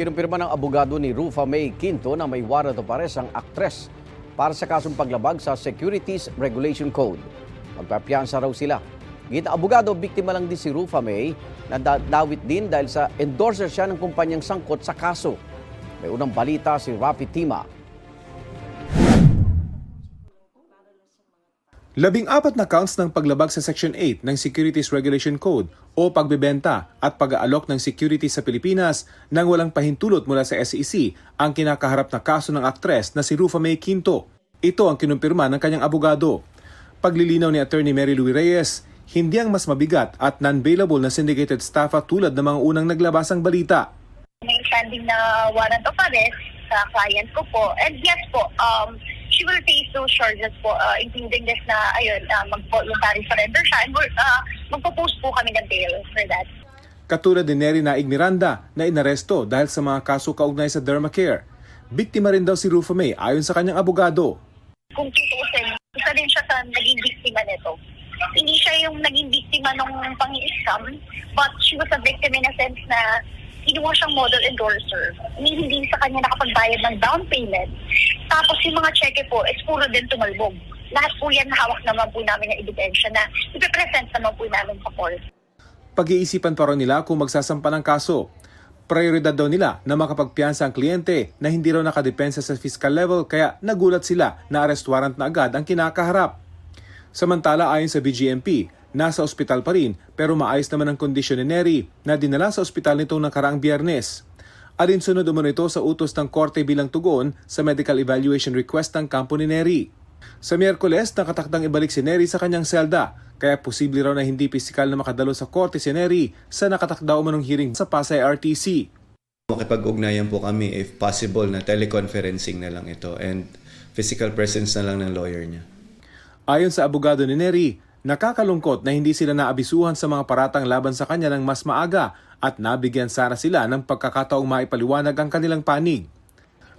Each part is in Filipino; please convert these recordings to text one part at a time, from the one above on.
Kinumpirma ng abogado ni Rufa May Quinto na may warrant of arrest ang aktres para sa kasong paglabag sa Securities Regulation Code. Magpapiyansa raw sila. Gita abogado, biktima lang din si Rufa May na dawit din dahil sa endorser siya ng kumpanyang sangkot sa kaso. May unang balita si Rafi Tima. 14 na counts ng paglabag sa Section 8 ng Securities Regulation Code o pagbebenta at pag-aalok ng securities sa Pilipinas nang walang pahintulot mula sa SEC ang kinakaharap na kaso ng aktres na si Rufa May Quinto. Ito ang kinumpirma ng kanyang abogado. Paglilinaw ni Attorney Mary Lou Reyes, hindi ang mas mabigat at non-bailable na syndicated staffa tulad ng mga unang naglabasang balita. May standing na warrant of arrest sa client ko po. And yes po, she will face those charges po, including this na, mag-voluntary surrender siya. And magpo-post po kami ng bail for that. Katulad ni Nery Naig Miranda na inaresto dahil sa mga kaso kaugnay sa Dermacare. Biktima rin daw si Rufa May ayon sa kanyang abogado. Kung tutusin, isa din siya sa naging biktima nito. Hindi siya yung naging biktima ng pang-i-scam, but she was a victim in a sense na kinuha siyang model endorser. Hindi sa kanya nakapagbayad ng down payment. Tapos yung mga cheque po, puro din tumalbog. Lahat po yan hawak naman po namin ng ebidensya na ipipresent naman po namin sa court. Pag-iisipan pa rin nila kung magsasampa ng kaso. Prioridad daw nila na makapagpiyansa ang kliyente na hindi raw nakadepensa sa fiscal level kaya nagulat sila na arrest warrant na agad ang kinakaharap. Samantala ayon sa BGMP, nasa ospital pa rin pero maayos naman ang kondisyon ni Nery na dinala sa ospital nitong nakaraang Biyernes. Alinsunod umano ito sa utos ng korte bilang tugon sa medical evaluation request ng kampo ni Nery. Sa Miyerkules, nakatakdang ibalik si Nery sa kanyang selda kaya posible raw na hindi pisikal na makadalo sa korte si Nery sa nakatakda umanong hearing sa Pasay RTC. Makipag-ugnayan po kami if possible na teleconferencing na lang ito and physical presence na lang ng lawyer niya. Ayon sa abogado ni Nery, nakakalungkot na hindi sila naabisuhan sa mga paratang laban sa kanya ng mas maaga at nabigyan sana sila ng pagkakataong maipaliwanag ang kanilang panig.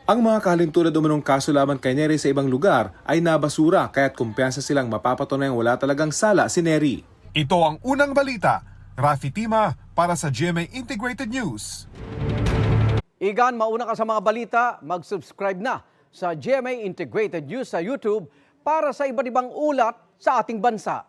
Ang mga kahalintulad umanong kaso laban kay Nery sa ibang lugar ay nabasura kaya't kumpiyansa silang mapapatunayang wala talagang sala si Nery. Ito ang unang balita. Rafi Tima para sa GMA Integrated News. Igan, mauna ka sa mga balita, mag-subscribe na sa GMA Integrated News sa YouTube para sa iba't ibang ulat sa ating bansa.